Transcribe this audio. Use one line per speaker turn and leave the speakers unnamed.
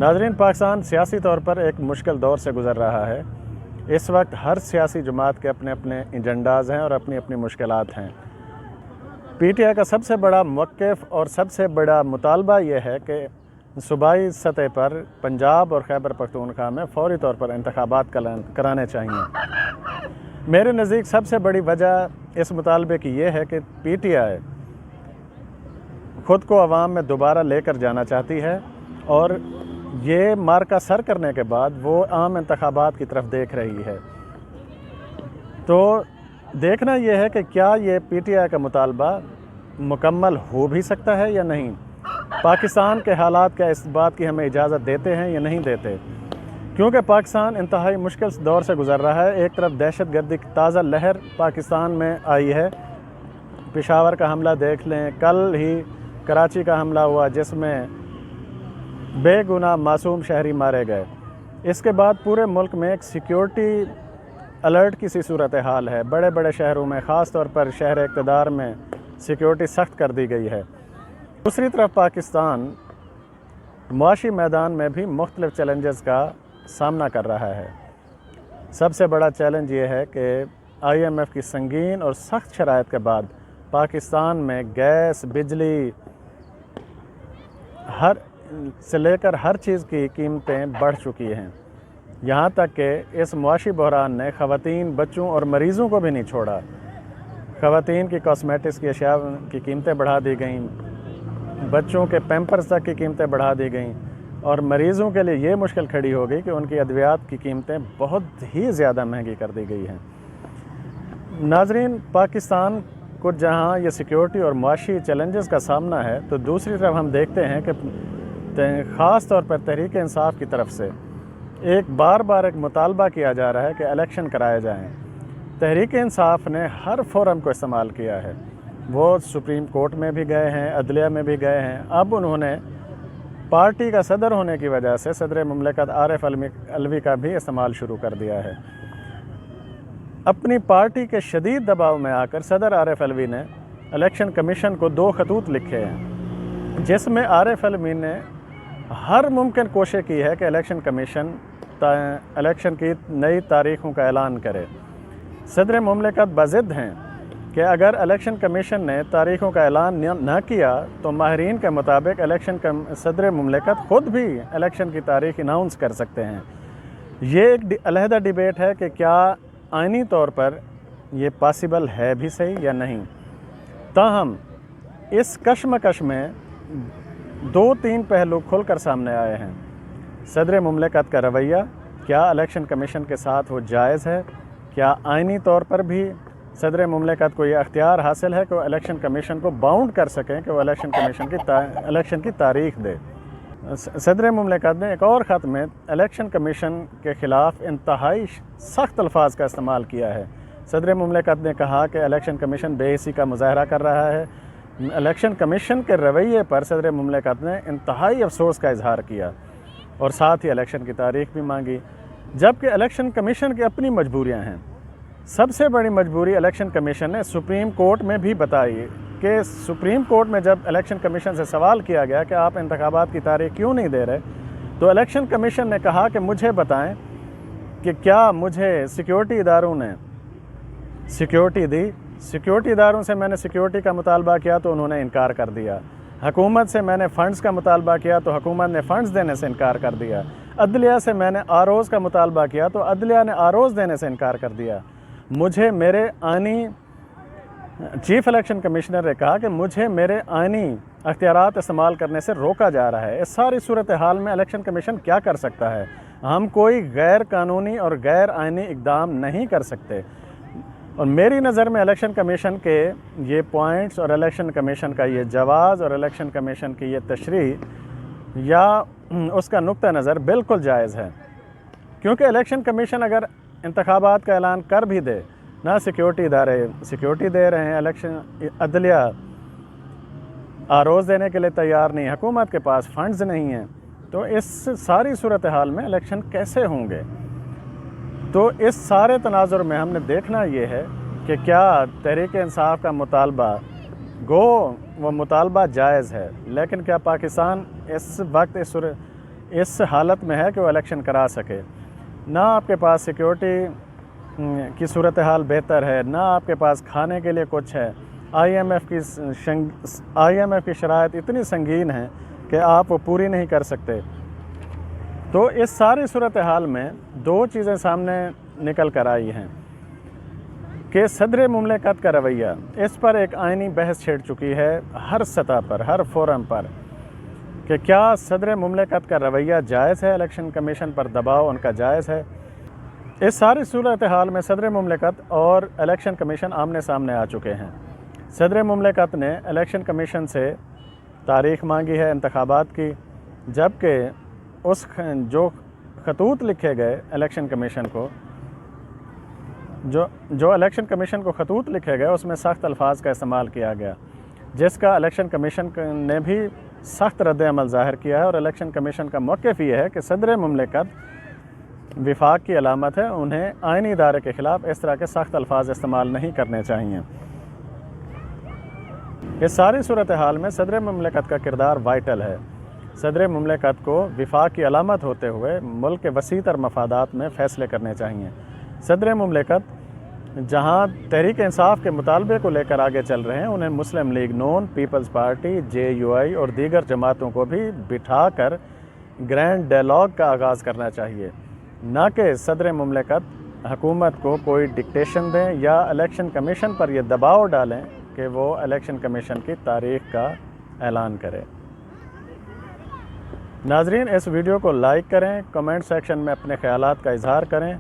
नाज़रीन, पाकिस्तान सियासी तौर पर एक मुश्किल दौर से गुज़र रहा है। इस वक्त हर सियासी जमात के अपने अपने एजेंडाज़ हैं और अपनी अपनी मुश्किलात हैं। PTI का सबसे बड़ा मौक़िफ़ और सबसे बड़ा मुतालबा ये है कि सूबाई सतह पर पंजाब और खैबर पख्तूनख्वा में फ़ौरी तौर पर इंतखाबात कराने चाहिए। मेरे नज़दीक सबसे बड़ी वजह इस मुतालबे की ये है कि PTI ख़ुद को अवाम में दोबारा लेकर जाना चाहती है और ये मार्का सर करने के बाद वो आम इंतखाबात की तरफ देख रही है। तो देखना ये है कि क्या ये PTI का मुतालबा मुकम्मल हो भी सकता है या नहीं। पाकिस्तान के हालात क्या इस बात की हमें इजाज़त देते हैं या नहीं देते, क्योंकि पाकिस्तान इंतहाई मुश्किल दौर से गुज़र रहा है। एक तरफ दहशतगर्दी की ताज़ा लहर पाकिस्तान में आई है। पेशावर का हमला देख लें, कल ही कराची का हमला हुआ जिसमें बेगुनाह मासूम शहरी मारे गए। इसके बाद पूरे मुल्क में एक सिक्योरिटी अलर्ट की सी सूरत हाल है। बड़े बड़े शहरों में, ख़ास तौर पर शहर इक़्तिदार में सिक्योरिटी सख्त कर दी गई है। दूसरी तरफ पाकिस्तान मुआशी मैदान में भी मुख्तलिफ़ चैलेंजेस का सामना कर रहा है। सबसे बड़ा चैलेंज ये है कि IMF की संगीन और सख्त शराइत के बाद पाकिस्तान में गैस, बिजली से लेकर हर चीज़ की कीमतें बढ़ चुकी हैं। यहाँ तक कि इस मुआशी बहरान ने ख़वातीन, बच्चों और मरीज़ों को भी नहीं छोड़ा। ख़वातीन की कॉस्मेटिक्स की अशिया की कीमतें बढ़ा दी गईं, बच्चों के पैम्पर्स तक की कीमतें बढ़ा दी गईं और मरीज़ों के लिए ये मुश्किल खड़ी हो गई कि उनकी अद्वियात की कीमतें बहुत ही ज़्यादा महंगी कर दी गई हैं। नाज़रीन, पाकिस्तान को जहाँ ये सिक्योरिटी और मुआशी चैलेंजेस का सामना है, तो दूसरी तरफ हम देखते हैं कि ख़ास तौर पर तहरीक इंसाफ की तरफ से एक बार मुतालबा किया जा रहा है कि इलेक्शन कराए जाएं। तहरीक इंसाफ ने हर फोरम को इस्तेमाल किया है। वो सुप्रीम कोर्ट में भी गए हैं, अदलिया में भी गए हैं। अब उन्होंने पार्टी का सदर होने की वजह से सदर मुमलिकत आरिफ अलवी का भी इस्तेमाल शुरू कर दिया है। अपनी पार्टी के शदीद दबाव में आकर सदर आरिफ अलवी ने इलेक्शन कमीशन को 2 खतूत लिखे हैं, जिसमें आरिफ अलवी ने हर मुमकिन कोशिश की है कि इलेक्शन कमीशन इलेक्शन की नई तारीखों का ऐलान करे। सदर मुमलिकत बज़िद हैं कि अगर इलेक्शन कमीशन ने तारीखों का ऐलान न किया तो माहिरीन के मुताबिक सदर मुमलिकत ख़ुद भी इलेक्शन की तारीख अनाउंस कर सकते हैं। ये एक अलहदा डिबेट है कि क्या आइनी तौर पर ये पॉसिबल है भी सही या नहीं। ताहम इस कशमकश में 2-3 पहलू खुलकर सामने आए हैं। सदर मुमलिकत का रवैया क्या इलेक्शन कमीशन के साथ वो जायज़ है? क्या आइनी तौर पर भी सदर मुमलिकत को ये अख्तियार हासिल है कि वो इलेक्शन कमीशन को बाउंड कर सकें कि वो इलेक्शन कमीशन इलेक्शन की तारीख दे। सदर मुमलिकत ने एक और ख़त में इलेक्शन कमीशन के ख़िलाफ़ इंतहाई सख्त अल्फाज का इस्तेमाल किया है। सदर मुमलिकत ने कहा कि इलेक्शन कमीशन बेहिसी का मुज़ाहरा कर रहा है। इलेक्शन कमीशन के रवैये पर सदर मुमलिकत ने इंतहाई अफसोस का इजहार किया और साथ ही इलेक्शन की तारीख भी मांगी, जबकि इलेक्शन कमीशन की अपनी मजबूरियां हैं। सबसे बड़ी मजबूरी इलेक्शन कमीशन ने सुप्रीम कोर्ट में भी बताई कि सुप्रीम कोर्ट में जब इलेक्शन कमीशन से सवाल किया गया कि आप इंतखाबात की तारीख क्यों नहीं दे रहे, तो इलेक्शन कमीशन ने कहा कि मुझे बताएं कि क्या मुझे सिक्योरिटी इदारों ने सिक्योरिटी दी। सिक्योरिटी इदारों से मैंने सिक्योरिटी का मुतालबा किया तो उन्होंने इनकार कर दिया। हुकूमत से मैंने फ़ंड्स का मुतालबा किया तो हुकूमत ने फ़ंड्स देने से इनकार कर दिया। अदलिया से मैंने आरोज़ का मुतालबा किया तो अदलिया ने आरोज़ देने से इनकार कर दिया। मुझे मेरे आइनी चीफ़ इलेक्शन कमिश्नर ने कहा कि मुझे मेरे आइनी अख्तियारात इस्तेमाल करने से रोका जा रहा है। इस सारी सूरत हाल में इलेक्शन कमीशन क्या कर सकता है? हम कोई गैर कानूनी और गैर आइनी इक़दाम नहीं कर सकते। और मेरी नज़र में इलेक्शन कमीशन के ये पॉइंट्स और इलेक्शन कमीशन का ये जवाज़ और इलेक्शन कमीशन की ये तशरीह या उसका नुक्ता नज़र बिल्कुल जायज़ है, क्योंकि इलेक्शन कमीशन अगर इंतखाबात का ऐलान कर भी दे, ना सिक्योरिटी इदारे सिक्योरिटी दे रहे हैं, इलेक्शन अदलिया आरोज़ देने के लिए तैयार नहीं, हुकूमत के पास फ़ंड्स नहीं हैं, तो इस सारी सूरत हाल में इलेक्शन कैसे होंगे? तो इस सारे तनाजुर में हमने देखना ये है कि क्या तहरीक इंसाफ का मुतालबा वो मुतालबा जायज़ है, लेकिन क्या पाकिस्तान इस वक्त इस हालत में है कि वो इलेक्शन करा सके। ना आपके पास सिक्योरिटी की सूरत हाल बेहतर है, ना आपके पास खाने के लिए कुछ है। IMF की शराइत इतनी संगीन है कि आप वो पूरी नहीं कर सकते। तो इस सारी सूरत हाल में दो चीज़ें सामने निकल कर आई हैं कि सदर मुमलिकत का रवैया, इस पर एक आइनी बहस छिड़ चुकी है हर सतह पर, हर फोरम पर, कि क्या सदर मुमलिकत का रवैया जायज़ है, इलेक्शन कमीशन पर दबाव उनका जायज़ है। इस सारी सूरत हाल में सदर मुमलिकत और इलेक्शन कमीशन आमने सामने आ चुके हैं। सदर मुमलिकत ने इलेक्शन कमीशन से तारीख़ मांगी है इंतखाबात की, जबकि जो खतूत लिखे गए इलेक्शन कमीशन को, जो इलेक्शन कमीशन को खतूत लिखे गए उसमें सख्त अल्फाज का इस्तेमाल किया गया, जिसका इलेक्शन कमीशन ने भी सख्त रद्द अमल ज़ाहिर किया है। और इलेक्शन कमीशन का मौक़िफ़ ये है कि सदर मुमलिकत विफाक की अलामत है, उन्हें आइनी इदारे के ख़िलाफ़ इस तरह के सख्त अल्फाज इस्तेमाल नहीं करने चाहिए। इस सारी सूरत हाल में सदर मुमलिकत का किरदार वाइटल है। सदर मुमलिकत को विफाक की अलामत होते हुए मुल्क के वसी तर मफादात में फ़ैसले करने चाहिए। सदर मुमलिकत जहाँ तहरीक इंसाफ के मुतालबे को लेकर आगे चल रहे हैं, उन्हें मुस्लिम लीग नून, पीपल्स पार्टी, JUI और दीगर जमातों को भी बिठा कर ग्रैंड डायलॉग का आगाज़ करना चाहिए, ना कि सदर मुमलिकत हुकूमत को कोई डिक्टेशन दें या इलेक्शन कमीशन पर यह दबाव डालें कि वो इलेक्शन कमीशन की तारीख़ का ऐलान करे। नाज़रीन, इस वीडियो को लाइक करें, कमेंट सेक्शन में अपने ख़यालात का इजहार करें